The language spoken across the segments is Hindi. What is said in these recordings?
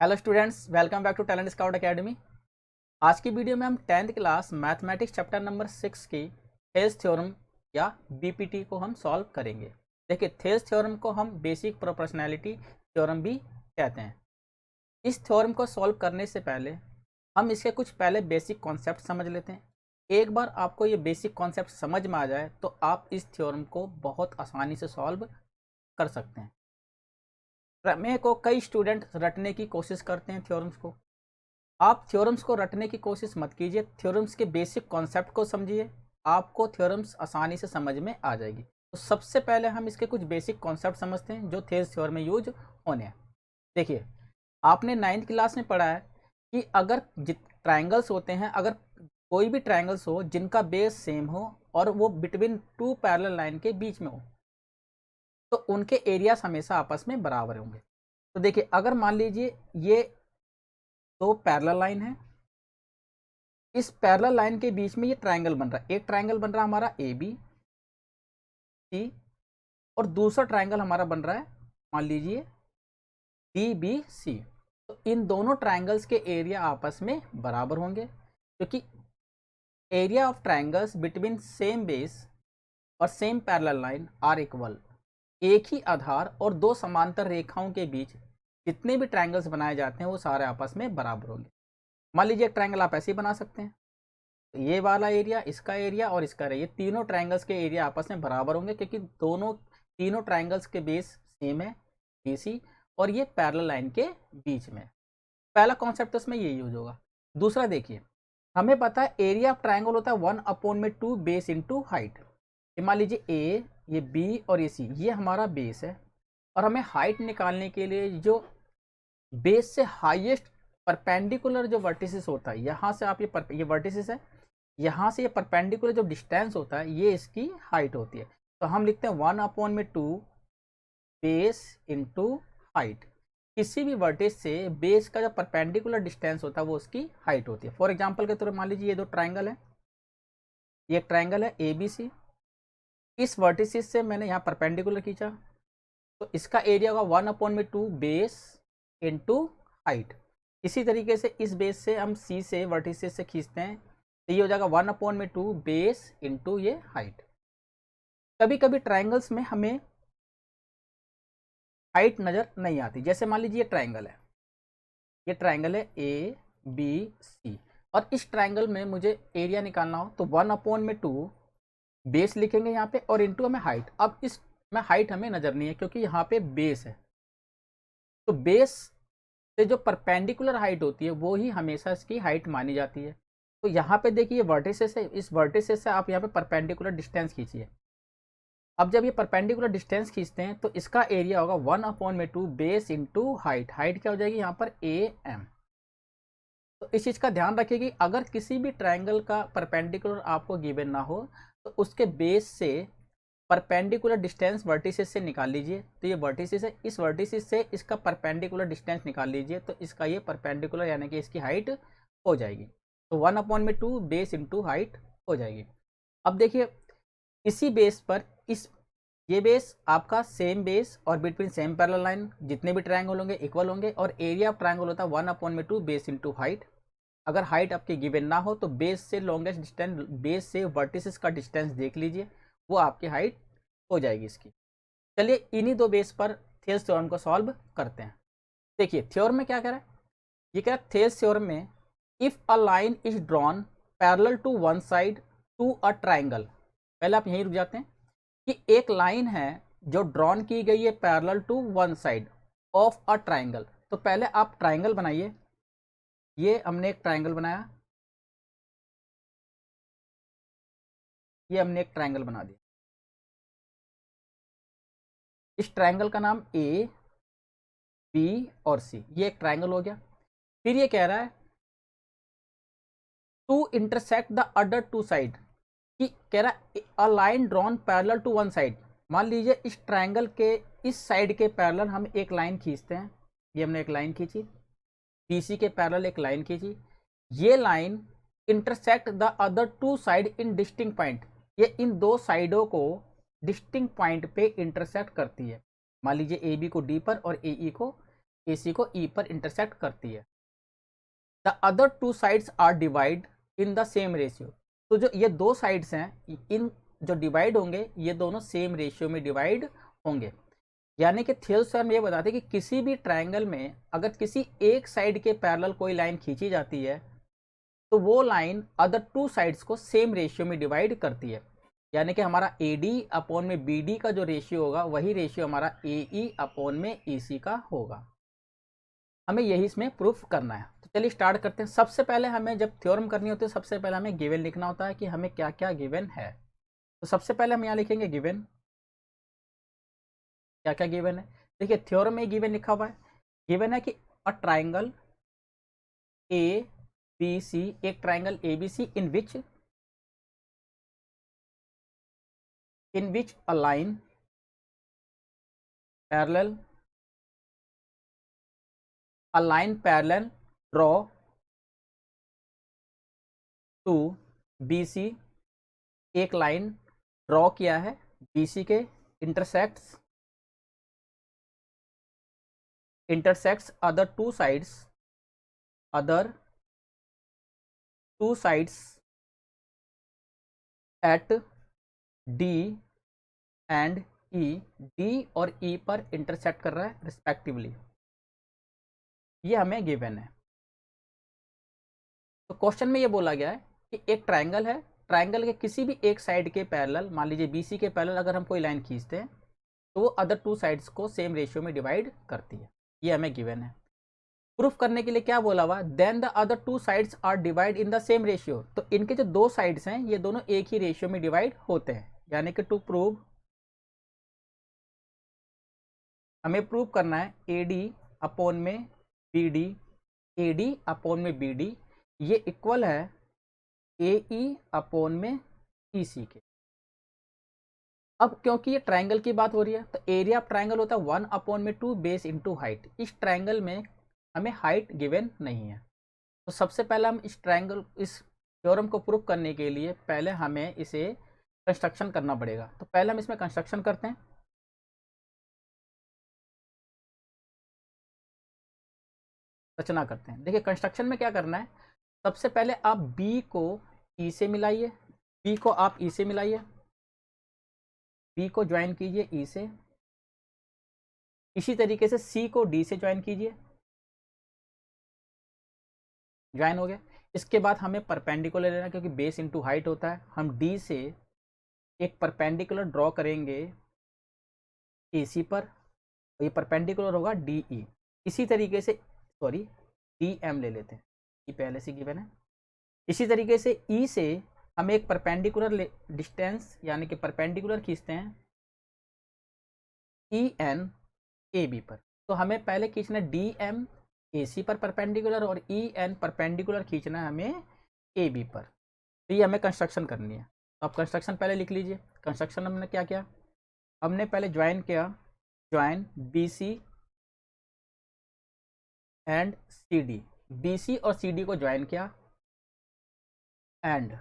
Hello students, welcome back to Talent Scout Academy. आज की वीडियो में हम 10th class mathematics chapter number 6 की थेल्स थ्योरम या बीपीटी को हम सॉल्व करेंगे। देखिए, थेल्स थ्योरम को हम बेसिक प्रोपोर्शनैलिटी थ्योरम भी कहते हैं। इस थ्योरम को सॉल्व करने से पहले हम इसके कुछ पहले बेसिक कॉन्सेप्ट समझ लेते हैं। एक बार आपको ये बेसिक कॉन्सेप्ट समझ में आ जाए तो आप इस थ्योरम को बहुत आसानी से सॉल्व कर सकते हैं। प्रमेय को कई स्टूडेंट रटने की कोशिश करते हैं थ्योरम्स को। आप थ्योरम्स को रटने की कोशिश मत कीजिए, थ्योरम्स के बेसिक कॉन्सेप्ट को समझिए, आपको थ्योरम्स आसानी से समझ में आ जाएगी। तो सबसे पहले हम इसके कुछ बेसिक कॉन्सेप्ट समझते हैं जो थेल्स थ्योरम में यूज होने हैं। देखिए, आपने 9th क्लास में पढ़ा है कि अगर ट्राइंगल्स होते हैं, अगर कोई भी ट्राइंगल्स हो जिनका बेस सेम हो और वो बिटवीन टू पैरेलल लाइन के बीच में हो तो उनके एरियाज हमेशा आपस में बराबर होंगे। तो देखिए, अगर मान लीजिए ये दो पैरेलल लाइन है, इस पैरेलल लाइन के बीच में ये ट्राइंगल बन रहा है। एक ट्राइंगल बन रहा है हमारा ए बी सी और दूसरा ट्राइंगल हमारा बन रहा है मान लीजिए डी बी सी। तो इन दोनों ट्राइंगल्स के एरिया आपस में बराबर होंगे क्योंकि area of triangles between same base और same parallel line are equal. एक ही आधार और दो समांतर रेखाओं के बीच जितने भी ट्राइंगल्स बनाए जाते हैं वो सारे आपस में बराबर होंगे। मान लीजिए एक ट्राइंगल आप ऐसे ही बना सकते हैं, तो ये वाला एरिया, इसका एरिया और इसका एरिया, ये तीनों ट्राइंगल्स के एरिया आपस में बराबर होंगे क्योंकि तीनों ट्राइंगल्स के बेस सेम है BC और ये पैरेलल लाइन के बीच में। पहला कॉन्सेप्ट तो इसमें ये यूज होगा। दूसरा देखिए, हमें पता है एरिया ऑफ ट्राइंगल होता है 1/2 बेस इंटू हाइट। मान लीजिए ए, ये बी और ये सी, ये हमारा बेस है और हमें हाइट निकालने के लिए जो बेस से हाईएस्ट परपेंडिकुलर जो वर्टिसेस होता है, यहाँ से आप ये वर्टिसेस है, यहाँ से ये परपेंडिकुलर जो डिस्टेंस होता है ये इसकी हाइट होती है। तो हम लिखते हैं 1/2 बेस इंटू हाइट। किसी भी वर्टिस से बेस का जो परपेंडिकुलर डिस्टेंस होता है वो उसकी हाइट होती है। फॉर एग्जाम्पल के तौर पर मान लीजिए ये दो ट्राइंगल है, ये एक ट्राइंगल है ABC। इस वर्टिसेस से मैंने यहाँ परपेंडिकुलर खींचा तो इसका एरिया होगा 1/2 बेस इंटू हाइट। इसी तरीके से इस बेस से हम सी से वर्टिसेस से खींचते हैं तो ये हो जाएगा 1/2 बेस इंटू ये हाइट। कभी कभी ट्राइंगल्स में हमें हाइट नज़र नहीं आती, जैसे मान लीजिए ये ट्राइंगल है ABC और इस ट्राइंगल में मुझे एरिया निकालना हो तो 1/2 बेस लिखेंगे यहाँ पे और इंटू हमें हाइट। अब इस में हाइट हमें नज़र नहीं है क्योंकि यहाँ पे बेस है, तो बेस से जो परपेंडिकुलर हाइट होती है वो ही हमेशा इसकी हाइट मानी जाती है। तो यहाँ पे देखिए वर्टिसेस है, इस वर्टिसेस से आप यहाँ पे परपेंडिकुलर डिस्टेंस खींचिए। अब जब ये परपेंडिकुलर डिस्टेंस खींचते हैं तो इसका एरिया होगा 1/2 बेस इंटू हाइट। हाइट क्या हो जाएगी यहाँ पर AM। तो इस चीज़ का ध्यान रखिए कि अगर किसी भी ट्राइंगल का परपेंडिकुलर आपको गिवन ना हो तो उसके बेस से परपेंडिकुलर डिस्टेंस वर्टिसेस से निकाल लीजिए। तो ये वर्टिसेस है, इस वर्टिसेस से इसका परपेंडिकुलर डिस्टेंस निकाल लीजिए तो इसका ये परपेंडिकुलर यानी कि इसकी हाइट हो जाएगी। तो 1/2 बेस इंटू हाइट हो जाएगी। अब देखिए, इसी बेस पर ये बेस आपका सेम बेस और बिटवीन सेम पैरेलल लाइन जितने भी ट्राइंगल होंगे इक्वल होंगे और एरिया ऑफ ट्राइंगल होता है 1/2 बेस इंटू हाइट। अगर हाइट आपकी गिवन ना हो तो बेस से लॉन्गेस्ट डिस्टेंस, बेस से वर्टिसेस का डिस्टेंस देख लीजिए, वो आपकी हाइट हो जाएगी इसकी। चलिए इन्हीं दो बेस पर थेल्स थ्योरम को सॉल्व करते हैं। देखिए थ्योरम में क्या कह रहा है, ये कह रहा है थेल्स थ्योरम में if a line is drawn parallel to one side to a triangle. पहले आप यहीं रुक जाते हैं कि एक लाइन है जो ड्रॉन की गई है parallel to one side of a triangle. तो पहले आप ट्राइंगल बनाइए, ये हमने एक ट्राइंगल बनाया, ये हमने एक ट्राइंगल बना दिया। इस ट्राइंगल का नाम A B और C, ये एक ट्राइंगल हो गया। फिर ये कह रहा है to intersect the other two side, कि कह रहा है a line drawn parallel to one side. मान लीजिए इस ट्राइंगल के इस साइड के पैरेलल हम एक लाइन खींचते हैं, ये हमने एक लाइन खींची, BC के पैरेलल एक लाइन खींची, ये line intersect the other two side in distinct point, ये इन दो साइडों को डिस्टिंक्ट पॉइंट पे इंटरसेक्ट करती है। मान लीजिए AB को D पर और AE को AC को E पर इंटरसेक्ट करती है। The other two sides are divide in the same ratio. तो जो ये दो साइड्स हैं, इन जो डिवाइड होंगे ये दोनों सेम रेशियो में डिवाइड होंगे। यानी कि थेल्स थ्योरम ये बताते हैं कि किसी भी ट्रायंगल में अगर किसी एक साइड के पैरेलल कोई लाइन खींची जाती है तो वो लाइन अदर टू साइड्स को सेम रेशियो में डिवाइड करती है। यानी कि हमारा AD अपॉन में BD का जो रेशियो होगा वही रेशियो हमारा AE अपॉन में EC का होगा। हमें यही इसमें प्रूफ करना है। तो चलिए स्टार्ट करते हैं। सबसे पहले हमें जब थ्योरम करनी होती है सबसे पहले हमें गिवन लिखना होता है कि हमें क्या क्या गिवन है। तो सबसे पहले हम यहाँ लिखेंगे गिवन, क्या क्या गिवन है। देखिए थ्योरम में गिवन लिखा हुआ है, गिवन है कि अ ट्राइंगल ABC, एक triangle ABC in which a line parallel draw to BC, एक लाइन ड्रॉ किया है BC के intersects other two sides at D and E, D और E पर इंटरसेक्ट कर रहा है रिस्पेक्टिवली। ये हमें गिवन है। तो क्वेश्चन में ये बोला गया है कि एक ट्रायंगल है, ट्रायंगल के किसी भी एक साइड के पैरेलल, मान लीजिए BC के पैरेलल अगर हम कोई लाइन खींचते हैं तो वो अदर टू साइड्स को सेम रेशियो में डिवाइड करती है। ये हमें गिवन है। प्रूफ करने के लिए क्या बोला हुआ, then the other two sides are divide in the same ratio. तो इनके जो दो साइड्स हैं ये दोनों एक ही रेशियो में डिवाइड होते हैं। यानी कि टू प्रूव, हमें प्रूव करना है AD अपॉन में BD, AD अपॉन में BD ये इक्वल है AE अपॉन में EC के। अब क्योंकि ये ट्रायंगल की बात हो रही है तो एरिया ऑफ ट्रायंगल होता है 1 अपॉन में 2 बेस इंटू हाइट। इस ट्रायंगल में हमें हाइट गिवन नहीं है। तो सबसे पहले हम इस थ्योरम को प्रूव करने के लिए पहले हमें इसे कंस्ट्रक्शन करना पड़ेगा। तो पहले हम इसमें कंस्ट्रक्शन करते हैं, रचना करते हैं। देखिए कंस्ट्रक्शन में क्या करना है, सबसे पहले आप B को E से मिलाइए, B को आप E से मिलाइए, B को ज्वाइन कीजिए E से। इसी तरीके से C को D से ज्वाइन कीजिए, ज्वाइन हो गया। इसके बाद हमें परपेंडिकुलर लेना क्योंकि बेस इंटू हाइट होता है। हम D से एक परपेंडिकुलर ड्रॉ करेंगे AC पर, ये परपेंडिकुलर होगा DE। इसी तरीके से DM ले लेते हैं, ये पहले से गिवन है। इसी तरीके से E से हम एक परपेंडिकुलर डिस्टेंस यानी कि परपेंडिकुलर खींचते हैं EN AB पर। तो हमें पहले खींचना है DM AC पर परपेंडिकुलर और EN परपेंडिकुलर खींचना है हमें AB पर। तो ये हमें कंस्ट्रक्शन करनी है। तो आप कंस्ट्रक्शन पहले लिख लीजिए। कंस्ट्रक्शन हमने क्या किया, हमने पहले ज्वाइन किया, join BC and CD, BC और CD को ज्वाइन किया एंड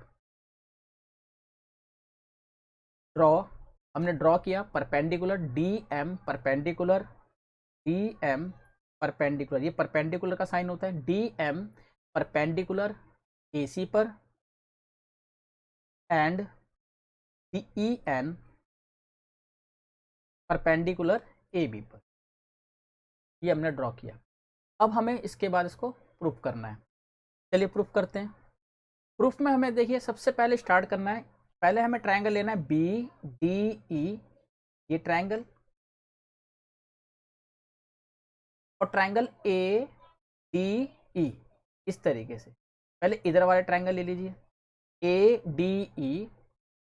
ड्रॉ, हमने ड्रॉ किया perpendicular DM perpendicular DM perpendicular, ये परपेंडिकुलर का साइन होता है, DM परपेंडिकुलर AC पर एंड EN परपेंडिकुलर AB पर। ये हमने ड्रॉ किया। अब हमें इसके बाद इसको प्रूफ करना है। चलिए प्रूफ करते हैं। प्रूफ में हमें देखिए सबसे पहले स्टार्ट करना है, पहले हमें ट्रायंगल लेना है BDE, ये ट्रायंगल, और ट्रायंगल ADE इस तरीके से। पहले इधर वाले ट्रायंगल ले लीजिए ADE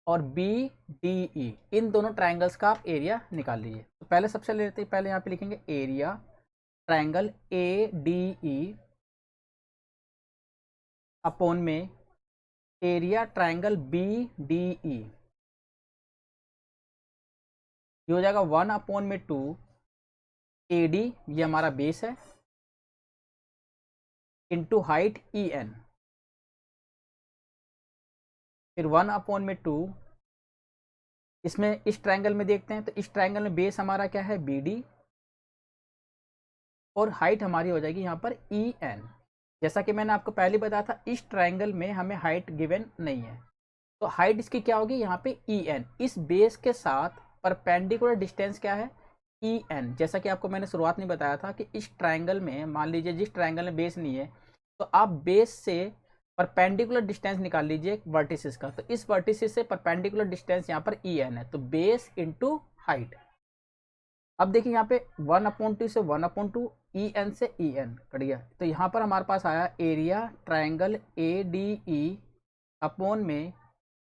और BDE, इन दोनों ट्रायंगल्स का आप एरिया निकाल लीजिए। तो पहले सबसे लेते हैं, पहले यहाँ पे लिखेंगे एरिया ट्रायंगल ADE अपॉन में एरिया ट्रायंगल BDE, ये हो जाएगा 1 अपॉन में 2 AD, ये हमारा बेस है, इंटू हाइट EN, फिर 1 अपॉन में 2, इसमें इस ट्रायंगल में देखते हैं तो इस ट्रायंगल में बेस हमारा क्या है BD और हाइट हमारी हो जाएगी यहाँ पर ई एन। जैसा कि मैंने आपको पहले बताया था, इस ट्राइंगल में हमें हाइट गिवन नहीं है, तो हाइट इसकी क्या होगी यहाँ पे ई एन। इस बेस के साथ परपेंडिकुलर डिस्टेंस क्या है, ई एन। जैसा कि आपको मैंने शुरुआत में बताया था कि इस ट्राइंगल में, मान लीजिए जिस ट्राइंगल में बेस नहीं है, तो आप बेस से परपेंडिकुलर डिस्टेंस निकाल लीजिए वर्टिसेस का, तो इस वर्टिसेस से परपेंडिकुलर डिस्टेंस यहाँ पर ई एन है, तो बेस इंटू हाइट। अब देखिए यहाँ पे 1/2 से 1/2, ई एन से ई एन कट गया, तो यहाँ पर हमारे पास आया area triangle A D E upon में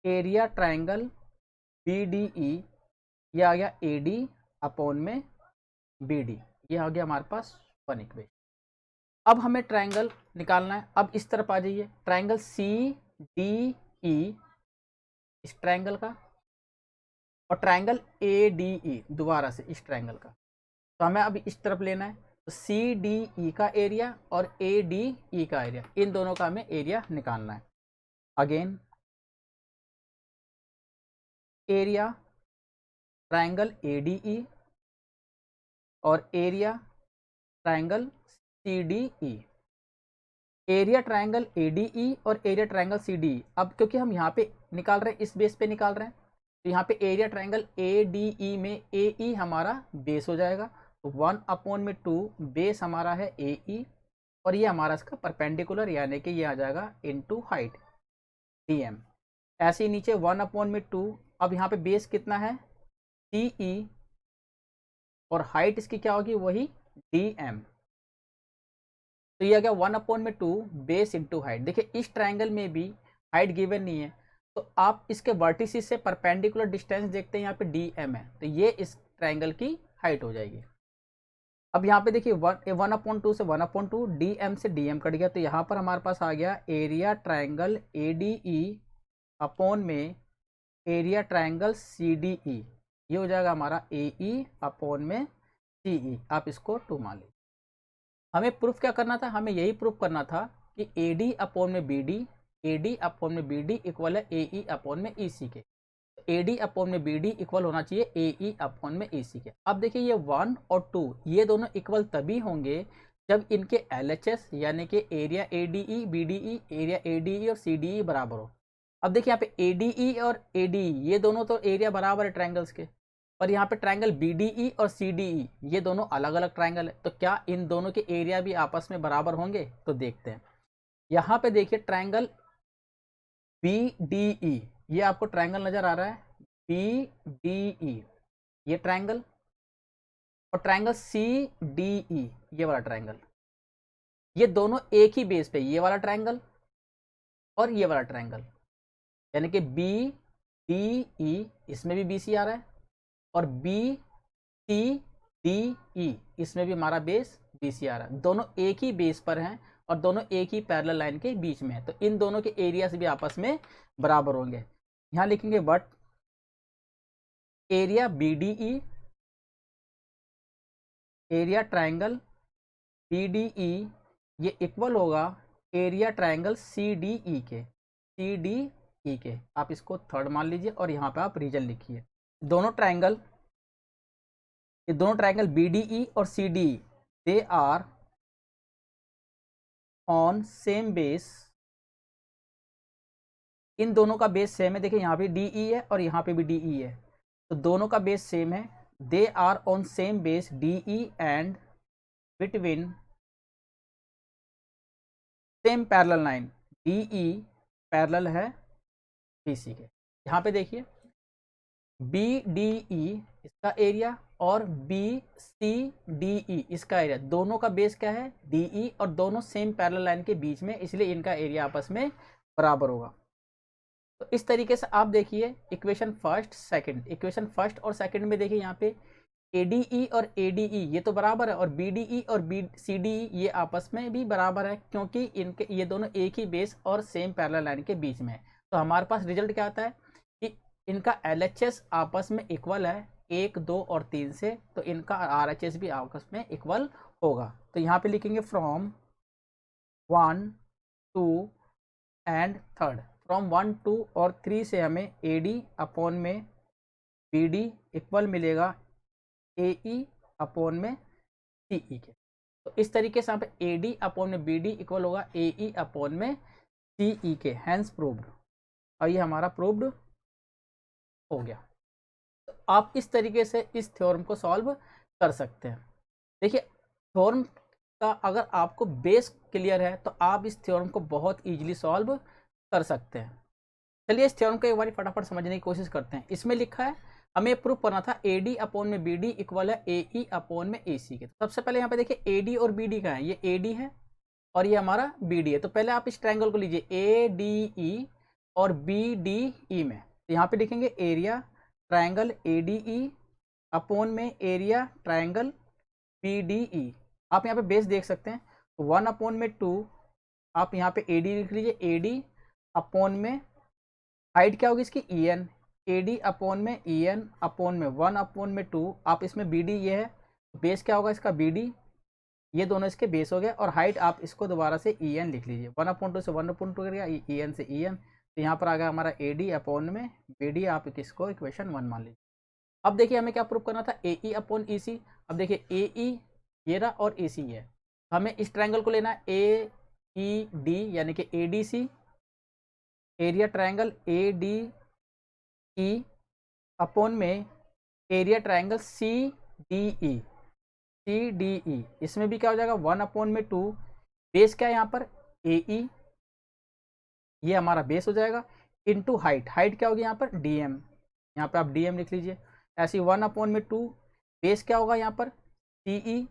area triangle B D E, ये आ गया ए डी अपॉन में बी डी, ये आ गया हमारे पास वन इक्वेशन। अब हमें ट्राइंगल निकालना है। अब इस तरफ आ जाइए, ट्राइंगल सी डी ई, इस ट्राइंगल का, और ट्राइंगल ए डी ई दोबारा से इस ट्राइंगल का, तो हमें अब इस तरफ लेना है। तो सी डी ई का एरिया और ए डी ई का एरिया, इन दोनों का हमें एरिया निकालना है। Again area triangle A D E और area triangle C D E. Area triangle A D E और area triangle C D E, अब क्योंकि हम यहाँ पे निकाल रहे हैं, इस बेस पे निकाल रहे हैं, तो यहाँ पे एरिया ट्राइंगल ए डी ई में ए ई हमारा बेस हो जाएगा, तो 1/2 बेस हमारा है ए ई, और ये हमारा इसका परपेंडिकुलर, यानी कि ये आ जाएगा इनटू हाइट डी एम। ऐसे ही नीचे 1/2, अब यहाँ पे बेस कितना है सी ई, और हाइट इसकी क्या होगी, वही डी एम। तो ये आ गया 1/2 बेस इंटू हाइट। देखिए इस ट्राइंगल में भी हाइट गिवन नहीं है, तो आप इसके वर्टिसेस से परपेंडिकुलर डिस्टेंस देखते हैं, यहाँ पे डी एम है, तो ये इस ट्राइंगल की हाइट हो जाएगी। अब यहाँ पे देखिए 1/2 से 1/2, डी एम से डी एम कट गया, तो यहाँ पर हमारे पास आ गया area triangle A D E upon में area triangle C D E, ये हो जाएगा हमारा ए ई अपॉन में सी ई। आप इसको 2 मान लीजिए। हमें प्रूफ क्या करना था, हमें यही प्रूफ करना था कि ए डी अपॉन में B D, A D upon में बी डी इक्वल है ए ई अपॉन में ई सी के। ए डी अपॉन में बी डी इक्वल होना चाहिए ए ई अपॉन में ए सी के। अब देखिए ये 1 और 2 ये दोनों इक्वल तभी होंगे जब इनके एल एच एस, यानी कि area A D E B D E, area A D E और सी डी ई बराबर हो। अब देखिए यहाँ पे ए डी ई और ए डी ई ये दोनों तो एरिया बराबर है ट्राइंगल्स के, और यहाँ पे ट्राइंगल बी डी ई और सी डी ई ये दोनों अलग अलग ट्राइंगल है, तो क्या इन दोनों के एरिया भी आपस में बराबर होंगे, तो देखते हैं। यहाँ पे देखिए ट्राइंगल बी डी ई, ये आपको ट्राइंगल नजर आ रहा है बी डी ई, ये ट्राइंगल, और ट्राइंगल सी डी ई ये वाला ट्राइंगल, ये दोनों एक ही बेस पे, ये वाला ट्राइंगल और ये वाला ट्राइंगल, यानी कि बी डी ई इसमें भी बी सी आ रहा है, और बी सी डी ई इसमें भी हमारा बेस बी सी आ रहा है। दोनों एक ही बेस पर हैं और दोनों एक ही पैरेलल लाइन के बीच में है, तो इन दोनों के एरिया से भी आपस में बराबर होंगे। यहाँ लिखेंगे but area B D E, area triangle B D E ये इक्वल होगा area triangle C D E के, सी डी ई के। आप इसको थर्ड मान लीजिए और यहाँ पे आप रीजन लिखिए। दोनों ट्राइंगल, ये दोनों ट्राइंगल बी डी ई और C D E they are on same base, इन दोनों का बेस सेम है। देखिए यहाँ पे डी ई है और यहाँ पे भी डी ई है, तो दोनों का बेस सेम है। They are on same base D E and between same parallel line, D E parallel है बी सी के। यहाँ पे देखिए बी डी ई इसका एरिया और बी सी डी ई इसका एरिया, दोनों का बेस क्या है डी ई, और दोनों सेम पैरेलल लाइन के बीच में, इसलिए इनका एरिया आपस में बराबर होगा। तो इस तरीके से आप देखिए equation first second, equation first और सेकंड में देखिए यहाँ पे ADE और ADE ये तो बराबर है, और BDE और CDE ये आपस में भी बराबर है, क्योंकि इनके ये दोनों एक ही बेस और सेम पैरेलल लाइन के बीच में है। तो हमारे पास रिजल्ट क्या आता है कि इनका LHS आपस में इक्वल है 1, 2 और 3 से, तो इनका RHS भी आपस में इक्वल होगा। तो यहाँ पे लिखेंगे फ्रॉम 1, 2 एंड थर्ड, फ्रॉम 1, 2 और 3 से हमें AD अपॉन में BD इक्वल मिलेगा AE अपॉन में CE के। तो इस तरीके से यहाँ पे ए डी अपॉन में बी डी इक्वल होगा ए ई अपॉन में सी ई के, हैंस प्रूव्ड। और ये हमारा प्रूव्ड हो गया। तो आप इस तरीके से इस थ्योरम को सॉल्व कर सकते हैं। देखिए थ्योरम का अगर आपको बेस क्लियर है तो आप इस थ्योरम को बहुत ईजिली सॉल्व कर सकते हैं। चलिए इस थ्योरम को एक बार फटाफट समझने की कोशिश करते हैं। इसमें लिखा है हमें प्रूफ करना था ए डी अपॉन में बी डी इक्वल है ए ई अपॉन में ए सी के। तो सबसे पहले यहाँ पे देखिए ए डी और बी डी का है, ये ए डी है और ये हमारा बी डी है। तो पहले आप इस ट्रायंगल को लीजिए ए डी ई और बी डी ई में। तो यहाँ पे लिखेंगे area triangle A D E upon में area triangle B D E. आप यहाँ पे बेस देख सकते हैं, 1 अपॉन में 2, आप यहाँ पे ए डी लिख लीजिए, ए डी अपॉन में हाइट क्या होगी इसकी E N, A D upon में ई एन अपॉन में 1 अपॉन में 2, आप इसमें बी डी ये है, बेस क्या होगा इसका बी डी, ये दोनों इसके बेस हो गए। और हाइट आप इसको दोबारा से ई एन लिख लीजिए, 1/2 से 1/2 कर गया, ई एन से ई एन। तो यहाँ पर आ गया हमारा ए डी अपॉन में बी डी, आप इसको इक्वेशन 1 मान लीजिए। अब देखिए हमें क्या प्रूव करना था, ए ई अपॉन ई सी। अब देखिए ए ई ये रहा और ए सी ये है, हमें इस ट्रायंगल को लेना है ए ई डी यानी कि A D C, area triangle A D E upon में area triangle C D E, C D E. इसमें भी क्या हो जाएगा 1 अपॉन में 2, बेस क्या है यहाँ पर ए ई, ये हमारा बेस हो जाएगा, इनटू हाइट, हाइट क्या होगी यहाँ पर डी एम, यहाँ पर आप डी एम लिख लीजिए। ऐसे 1 अपॉन में 2, बेस क्या होगा यहाँ पर सी ई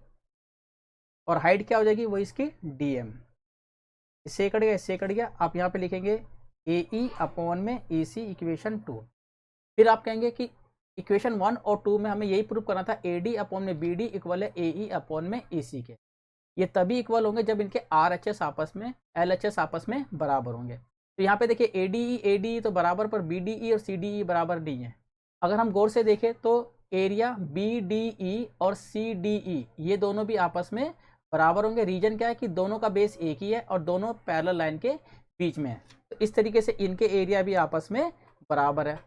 और हाइट क्या हो जाएगी वो इसकी डी एम। इससे कट गया, इससे कट गया, आप यहाँ पे लिखेंगे ए ई अपॉन में ए सी इक्वेशन 2। फिर आप कहेंगे कि इक्वेशन 1 और 2 में हमें यही प्रूव करना था ए डी अपॉन में बी डी इक्वल है ए ई अपॉन में ए सी के। ये तभी इक्वल होंगे जब इनके आर एच एस आपस में, एल एच एस आपस में बराबर होंगे। तो यहाँ पे देखिए ए डी तो बराबर, पर बी डी ई और सी डी ई बराबर नहीं है। अगर हम गौर से देखें तो एरिया बी डी ई और सी डी ई ये दोनों भी आपस में बराबर होंगे। रीजन क्या है कि दोनों का बेस एक ही है और दोनों पैरेलल लाइन के बीच में है। तो इस तरीके से इनके एरिया भी आपस में बराबर है,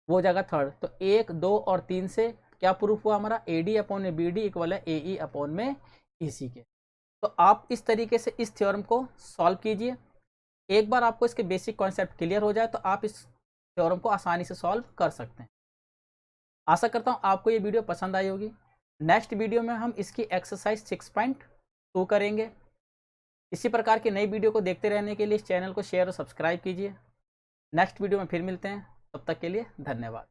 वो जगह थर्ड। तो 1, 2 और 3 से क्या प्रूफ हुआ हमारा, ए डी अपॉन में बी डी इक्वल है ए ई अपॉन में ई सी के। तो आप इस तरीके से इस थ्योरम को सॉल्व कीजिए। एक बार आपको इसके बेसिक कॉन्सेप्ट क्लियर हो जाए तो आप इस थ्योरम को आसानी से सॉल्व कर सकते हैं। आशा करता हूँ आपको ये वीडियो पसंद आई होगी। नेक्स्ट वीडियो में हम इसकी एक्सरसाइज 6.2 करेंगे। इसी प्रकार की नई वीडियो को देखते रहने के लिए इस चैनल को शेयर और सब्सक्राइब कीजिए। नेक्स्ट वीडियो में फिर मिलते हैं, तब तक के लिए धन्यवाद।